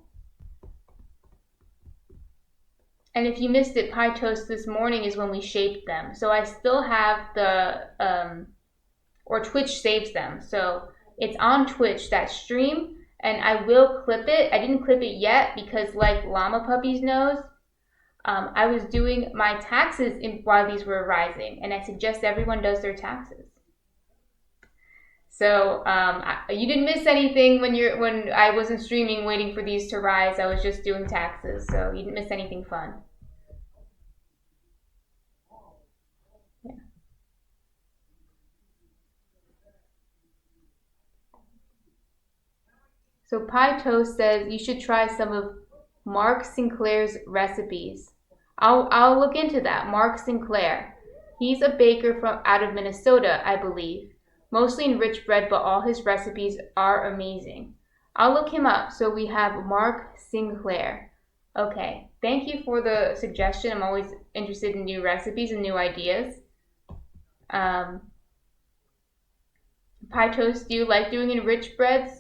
Speaker 1: And if you missed it, Pie Toast this morning is when we shaped them. So I still have the, or Twitch saves them. So it's on Twitch, that stream, and I will clip it. I didn't clip it yet because, like Llama Puppy's knows, I was doing my taxes while these were rising, and I suggest everyone does their taxes. So you didn't miss anything when I wasn't streaming waiting for these to rise. I was just doing taxes, so you didn't miss anything fun. Yeah. So Pie Toast says you should try some of Mark Sinclair's recipes. I'll look into that. Mark Sinclair. He's a baker from out of Minnesota, I believe. Mostly enriched bread, but all his recipes are amazing. I'll look him up. So we have Mark Sinclair. Okay, thank you for the suggestion. I'm always interested in new recipes and new ideas. Pie Toast, do you like doing enriched breads?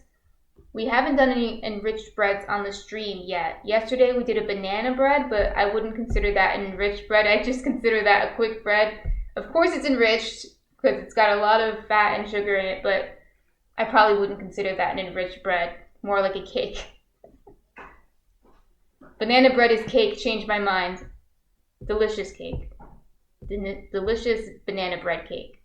Speaker 1: We haven't done any enriched breads on the stream yet. Yesterday we did a banana bread, but I wouldn't consider that an enriched bread. I just consider that a quick bread. Of course it's enriched because it's got a lot of fat and sugar in it, but I probably wouldn't consider that an enriched bread. More like a cake. Banana bread is cake. Changed my mind. Delicious cake. Delicious banana bread cake.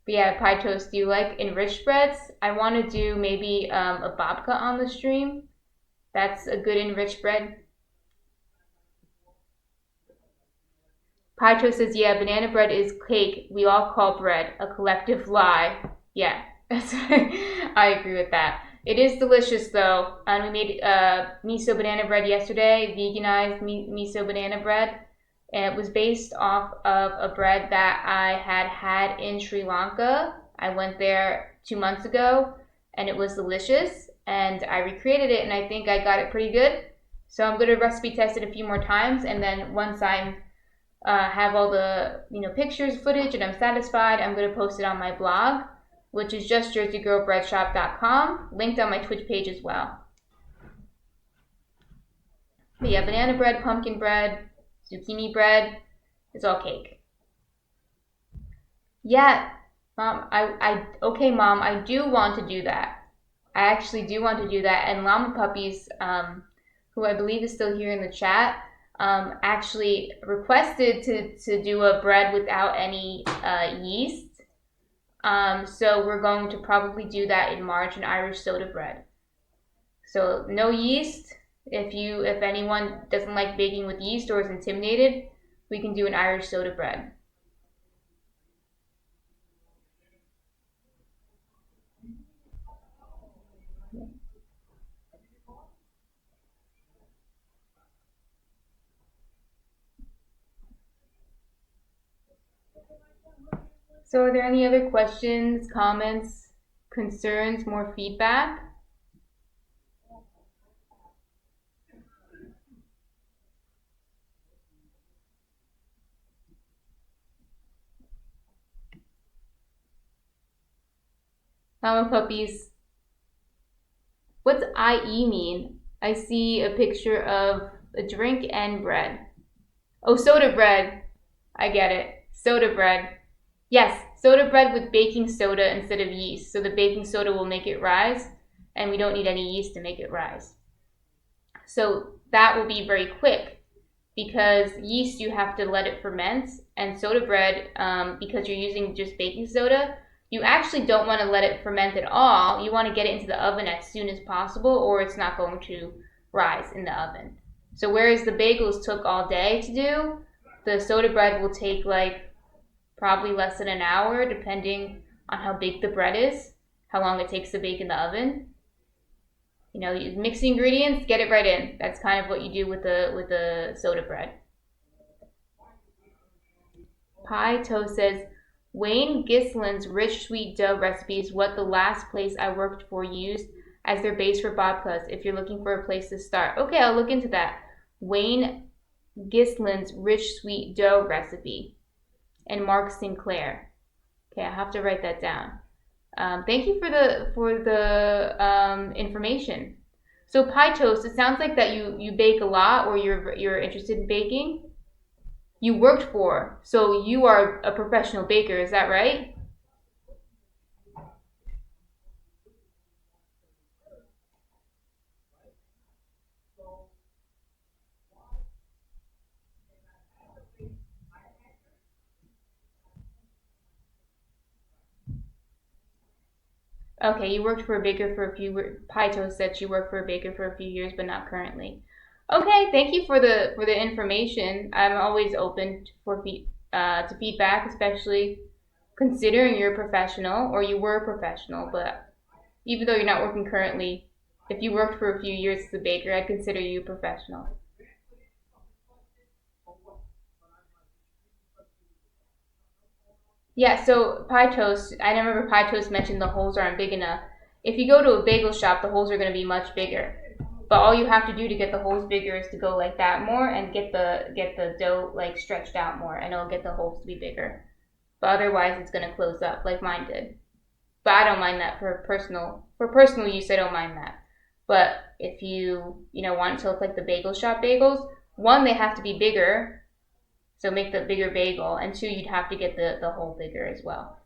Speaker 1: But yeah, Pie Toast, do you like enriched breads? I want to do maybe a babka on the stream. That's a good enriched bread. Pie Toast says, yeah, banana bread is cake. We all call bread. A collective lie. Yeah, I agree with that. It is delicious though. And we made miso banana bread yesterday, veganized miso banana bread. And it was based off of a bread that I had in Sri Lanka. I went there 2 months ago and it was delicious. And I recreated it and I think I got it pretty good. So I'm going to recipe test it a few more times. And then once I'm have all the pictures, footage, and I'm satisfied, I'm going to post it on my blog, which is justjerseygirlbreadshop.com, linked on my Twitch page as well. But yeah, banana bread, pumpkin bread, zucchini bread, it's all cake. Yeah, Mom, okay, Mom, I do want to do that. I actually do want to do that. And Llama Puppies, who I believe is still here in the chat, actually requested to do a bread without any yeast. So we're going to probably do that in March, an Irish soda bread. So no yeast. If anyone doesn't like baking with yeast or is intimidated, we can do an Irish soda bread. So are there any other questions, comments, concerns, more feedback? Llama Puppies. What's IE mean? I see a picture of a drink and bread. Oh, soda bread. I get it. Soda bread. Yes, soda bread with baking soda instead of yeast. So the baking soda will make it rise, and we don't need any yeast to make it rise. So that will be very quick because yeast, you have to let it ferment, and soda bread, because you're using just baking soda, you actually don't want to let it ferment at all. You want to get it into the oven as soon as possible, or it's not going to rise in the oven. So whereas the bagels took all day to do, the soda bread will take like probably less than an hour, depending on how big the bread is, how long it takes to bake in the oven. You know, you mix the ingredients, get it right in. That's kind of what you do with the soda bread. Pie Toast says, Wayne Gislin's rich sweet dough recipe is what the last place I worked for used as their base for babkas, if you're looking for a place to start. Okay, I'll look into that. Wayne Gislin's rich sweet dough recipe. And Mark Sinclair. Okay, I have to write that down. Thank you for the information. So Pie Toast, it sounds like that you bake a lot, or you're interested in baking. You worked for, so you are a professional baker, is that right? Okay, you worked for a baker for a few. Pie Toast said she worked for a baker for a few years, but not currently. Okay, thank you for the information. I'm always open to feedback, especially considering you're a professional or you were a professional. But even though you're not working currently, if you worked for a few years as a baker, I'd consider you a professional. Yeah, so pie toast, I remember pie toast mentioned the holes aren't big enough. If you go to a bagel shop, the holes are going to be much bigger. But all you have to do to get the holes bigger is to go like that more and get the dough like stretched out more, and it'll get the holes to be bigger. But otherwise, it's going to close up like mine did. But I don't mind that for personal use. I don't mind that. But if you want it to look like the bagel shop bagels, one, they have to be bigger, so make the bigger bagel, and two, you'd have to get the hole bigger as well.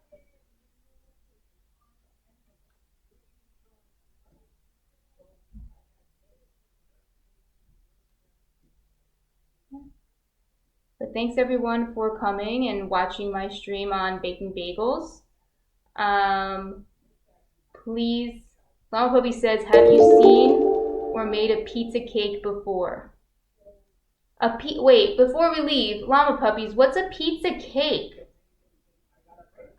Speaker 1: But thanks everyone for coming and watching my stream on baking bagels. Um, Please, Llama Puppy says, have you seen or made a pizza cake before? Wait, before we leave, Llama Puppies, what's a pizza cake?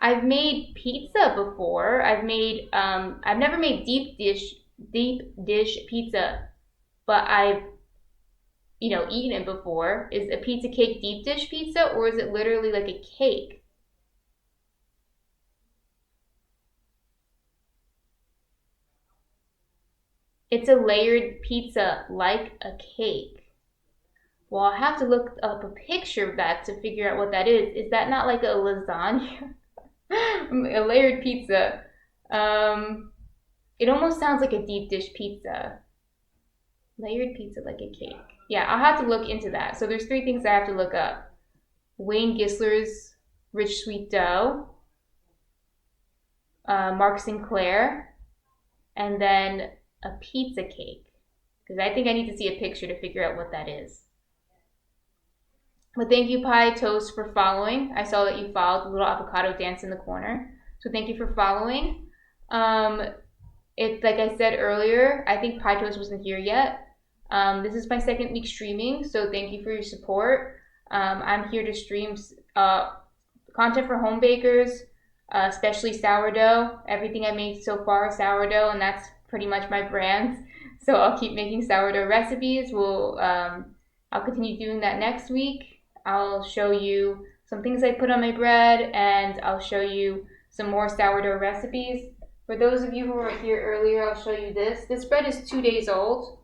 Speaker 1: I've made pizza before. I've never made deep dish pizza, but I've eaten it before. Is a pizza cake deep dish pizza, or is it literally like a cake? It's a layered pizza like a cake. Well, I'll have to look up a picture of that to figure out what that is. Is that not like a lasagna? A layered pizza. It almost sounds like a deep dish pizza. Layered pizza like a cake. Yeah, I'll have to look into that. So there's three things I have to look up. Wayne Gisler's rich sweet dough, Mark Sinclair, and then a pizza cake. Because I think I need to see a picture to figure out what that is. But thank you, Pie Toast, for following. I saw that you followed the little avocado dance in the corner. So thank you for following. It's like I said earlier, I think Pie Toast wasn't here yet. This is my second week streaming, so thank you for your support. I'm here to stream content for home bakers, especially sourdough. Everything I made so far is sourdough, and that's pretty much my brand. So I'll keep making sourdough recipes. I'll continue doing that next week. I'll show you some things I put on my bread, and I'll show you some more sourdough recipes. For those of you who were here earlier, I'll show you this. This bread is 2 days old,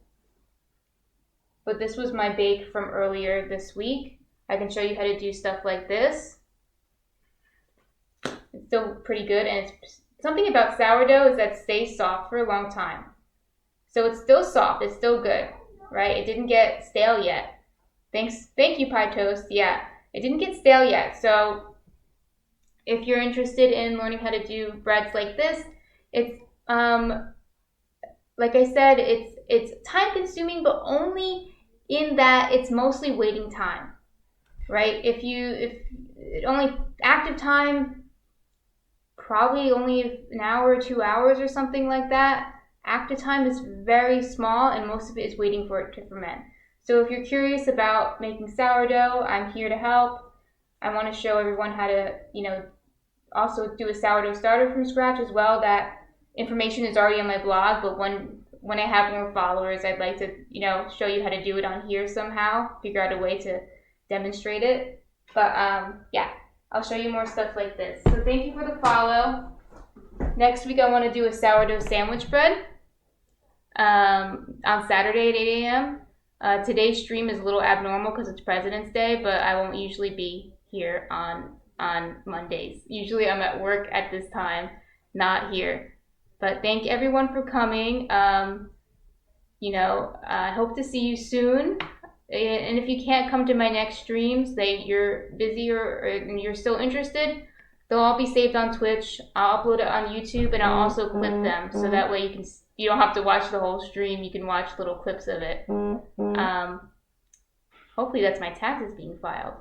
Speaker 1: but this was my bake from earlier this week. I can show you how to do stuff like this. It's still pretty good, and it's something about sourdough is that it stays soft for a long time. So it's still soft, it's still good, right? It didn't get stale yet. Thank you, Pie Toast. Yeah, it didn't get stale yet. So if you're interested in learning how to do breads like this, it's like I said, it's time consuming, but only in that it's mostly waiting time, right? If only active time, probably only an hour or 2 hours or something like that. Active time is very small, and most of it is waiting for it to ferment. So if you're curious about making sourdough, I'm here to help. I want to show everyone how to, also do a sourdough starter from scratch as well. That information is already on my blog, but when I have more followers, I'd like to, show you how to do it on here somehow, figure out a way to demonstrate it. But yeah, I'll show you more stuff like this. So thank you for the follow. Next week I want to do a sourdough sandwich bread on Saturday at 8 a.m. Today's stream is a little abnormal because it's President's Day, but I won't usually be here on Mondays. Usually I'm at work at this time, not here. But thank everyone for coming. I hope to see you soon. And if you can't come to my next streams, you're busy or you're still interested, they'll all be saved on Twitch. I'll upload it on YouTube, and I'll also clip them, so that way you don't have to watch the whole stream. You can watch little clips of it. Hopefully that's my taxes being filed.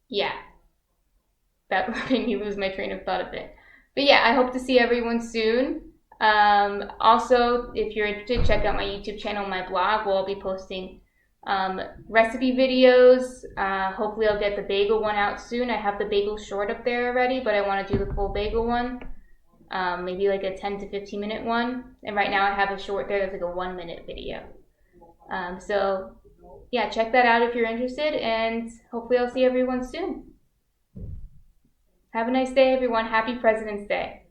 Speaker 1: Yeah, that made me lose my train of thought a bit. But yeah, I hope to see everyone soon. Also, if you're interested, check out my YouTube channel, my blog. We'll be posting recipe videos. Hopefully I'll get the bagel one out soon. I have the bagel short up there already, but I want to do the full bagel one. Maybe like a 10 to 15 minute one. And right now I have a short there that's like a 1 minute video. So yeah, check that out if you're interested, and hopefully I'll see everyone soon. Have a nice day, everyone. Happy President's Day.